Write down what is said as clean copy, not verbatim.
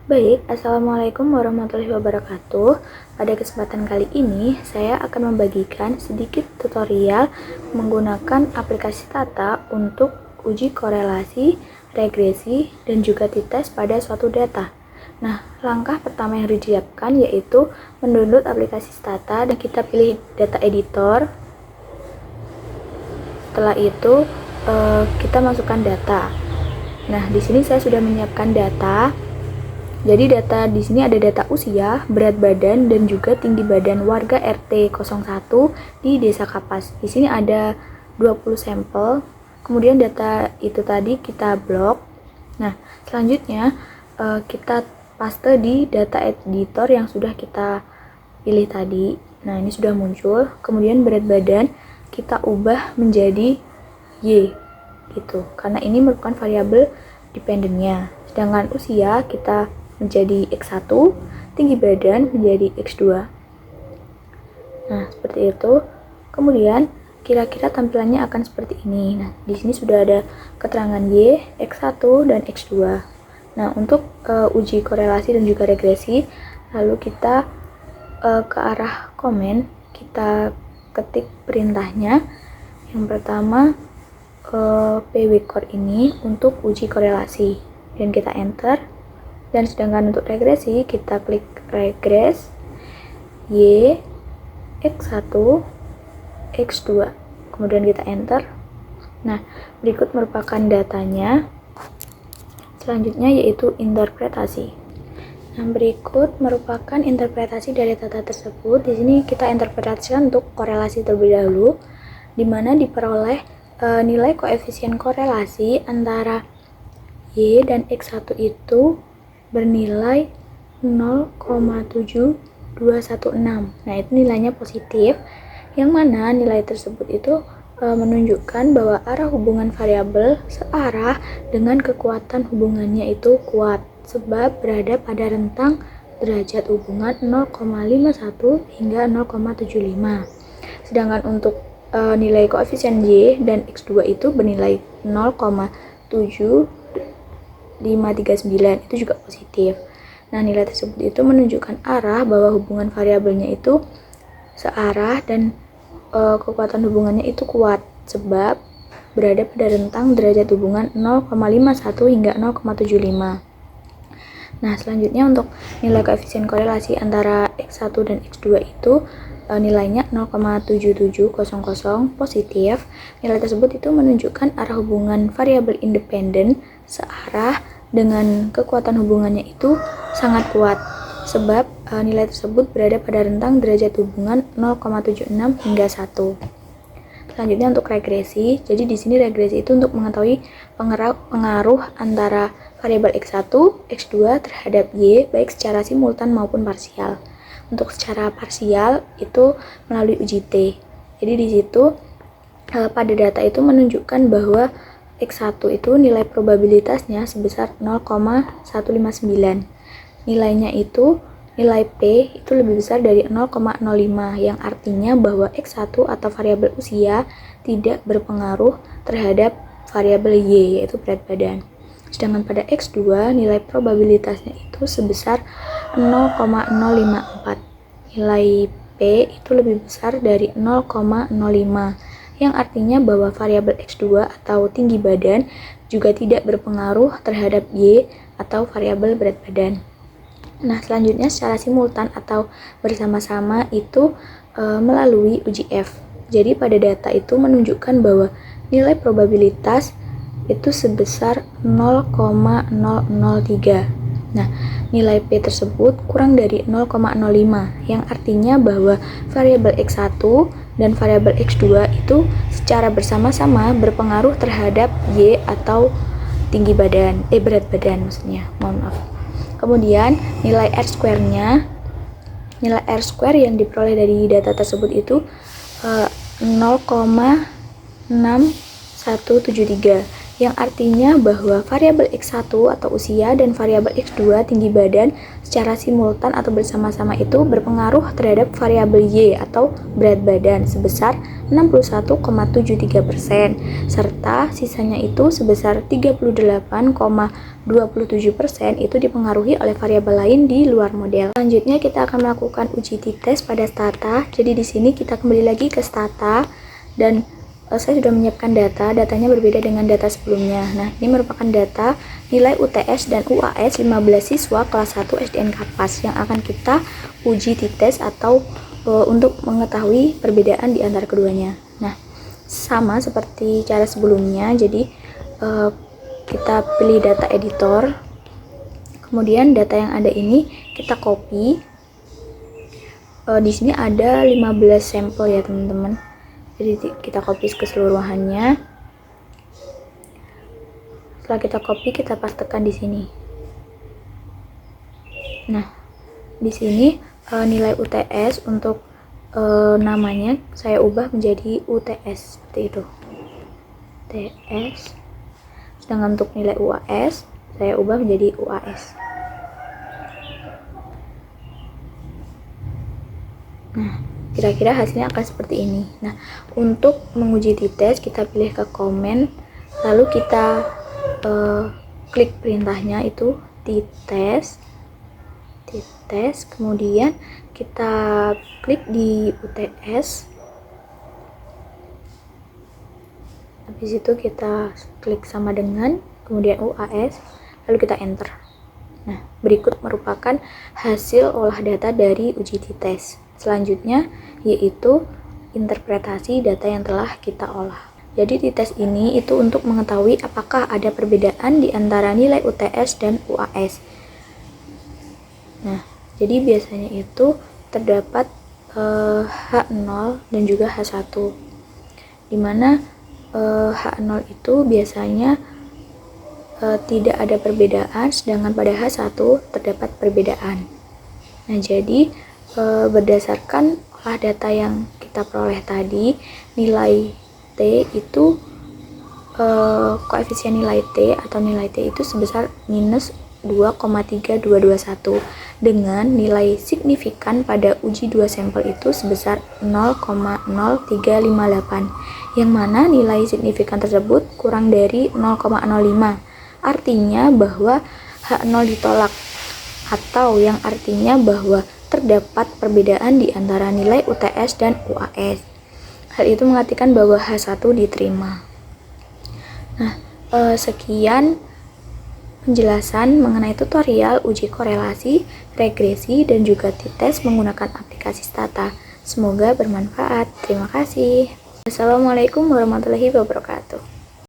Baik, Assalamualaikum warahmatullahi wabarakatuh. Pada kesempatan kali ini, saya akan membagikan sedikit tutorial menggunakan aplikasi Tata untuk uji korelasi, regresi, dan juga t-test pada suatu data. Nah, langkah pertama yang harus disiapkan yaitu mendownload aplikasi Tata dan kita pilih data editor. Setelah itu, kita masukkan data. Nah, di sini saya sudah menyiapkan data. Jadi data di sini ada data usia, berat badan, dan juga tinggi badan warga RT 01 di Desa Kapas. Di sini ada 20 sampel. Kemudian data itu tadi kita blok. Nah, selanjutnya kita paste di data editor yang sudah kita pilih tadi. Nah, ini sudah muncul. Kemudian berat badan kita ubah menjadi Y gitu. Karena ini merupakan variabel dependennya. Sedangkan usia kita menjadi X1, tinggi badan menjadi X2. Nah, seperti itu. Kemudian kira-kira tampilannya akan seperti ini. Nah, di sini sudah ada keterangan Y, X1 dan X2. Nah, untuk uji korelasi dan juga regresi, lalu kita ke arah komen, kita ketik perintahnya. Yang pertama pwcore ini untuk uji korelasi dan kita enter. Dan sedangkan untuk regresi kita klik regress Y, X1, X2, kemudian kita enter. Nah, berikut merupakan datanya. Selanjutnya yaitu interpretasi. Nah, berikut merupakan interpretasi dari data tersebut. Di sini kita interpretasikan untuk korelasi terlebih dahulu, di mana diperoleh nilai koefisien korelasi antara Y dan X1 itu bernilai 0,7216. Nah, itu nilainya positif, yang mana nilai tersebut itu menunjukkan bahwa arah hubungan variabel searah dengan kekuatan hubungannya itu kuat, sebab berada pada rentang derajat hubungan 0,51 hingga 0,75. Sedangkan untuk nilai koefisien Y dan X2 itu bernilai 0,7539, itu juga positif. Nah, nilai tersebut itu menunjukkan arah bahwa hubungan variabelnya itu searah dan kekuatan hubungannya itu kuat, sebab berada pada rentang derajat hubungan 0,51 hingga 0,75. Nah, selanjutnya untuk nilai koefisien korelasi antara X1 dan X2 itu nilainya 0,7700 positif. Nilai tersebut itu menunjukkan arah hubungan variabel independen searah dengan kekuatan hubungannya itu sangat kuat, sebab nilai tersebut berada pada rentang derajat hubungan 0,76 hingga 1. Selanjutnya untuk regresi. Jadi di sini regresi itu untuk mengetahui pengaruh antara variabel X1, X2 terhadap Y baik secara simultan maupun parsial. Untuk secara parsial itu melalui uji T. Jadi di situ pada data itu menunjukkan bahwa X1 itu nilai probabilitasnya sebesar 0,159. Nilainya itu, nilai P itu lebih besar dari 0,05, yang artinya bahwa X1 atau variabel usia tidak berpengaruh terhadap variabel Y, yaitu berat badan. Sedangkan pada X2, nilai probabilitasnya itu sebesar 0,054. Nilai P itu lebih besar dari 0,05, yang artinya bahwa variabel X2 atau tinggi badan juga tidak berpengaruh terhadap Y atau variabel berat badan. Nah, selanjutnya secara simultan atau bersama-sama itu melalui uji F. Jadi pada data itu menunjukkan bahwa nilai probabilitas itu sebesar 0,003. Nah, nilai P tersebut kurang dari 0,05, yang artinya bahwa variabel X1 dan variabel X2 itu secara bersama-sama berpengaruh terhadap Y atau tinggi badan, berat badan maksudnya, mohon maaf. Kemudian nilai R-square-nya, nilai R-square yang diperoleh dari data tersebut itu 0,6173, yang artinya bahwa variabel X1 atau usia dan variabel X2 tinggi badan secara simultan atau bersama-sama itu berpengaruh terhadap variabel Y atau berat badan sebesar 61,73%, serta sisanya itu sebesar 38,02% 27% itu dipengaruhi oleh variabel lain di luar model. Selanjutnya kita akan melakukan uji t-test pada stata. Jadi di sini kita kembali lagi ke stata dan saya sudah menyiapkan datanya berbeda dengan data sebelumnya. Nah, ini merupakan data nilai UTS dan UAS 15 siswa kelas 1 SDN Kapas yang akan kita uji t-test atau untuk mengetahui perbedaan di antara keduanya. Nah, sama seperti cara sebelumnya, jadi kita pilih data editor, kemudian data yang ada ini kita copy. Di sini ada 15 sampel ya teman-teman, jadi kita copy keseluruhannya. Setelah kita copy, kita pastekan di sini. Nah, di sini nilai UTS untuk namanya saya ubah menjadi UTS seperti itu, UTS. Sedangkan untuk nilai UAS saya ubah menjadi UAS. Nah, kira-kira hasilnya akan seperti ini. Nah, untuk menguji t-test kita pilih ke komen, lalu kita klik perintahnya itu t-test, kemudian kita klik di UTS. Habis itu kita klik sama dengan, kemudian UAS, lalu kita enter. Nah, berikut merupakan hasil olah data dari uji t-test. Selanjutnya yaitu interpretasi data yang telah kita olah. Jadi t-test ini itu untuk mengetahui apakah ada perbedaan di antara nilai UTS dan UAS. Nah, jadi biasanya itu terdapat H0 dan juga H1, dimana H0 itu biasanya tidak ada perbedaan, sedangkan pada H1 terdapat perbedaan. Nah, jadi berdasarkan olah data yang kita peroleh tadi, nilai T itu koefisien nilai T atau nilai T itu sebesar minus 2,3221 dengan nilai signifikan pada uji 2 sampel itu sebesar 0,0358, yang mana nilai signifikan tersebut kurang dari 0,05, artinya bahwa H0 ditolak, atau yang artinya bahwa terdapat perbedaan di antara nilai UTS dan UAS. Hal itu mengartikan bahwa H1 diterima. Nah, sekian penjelasan mengenai tutorial uji korelasi, regresi, dan juga t-test menggunakan aplikasi Stata. Semoga bermanfaat. Terima kasih. Assalamualaikum warahmatullahi wabarakatuh.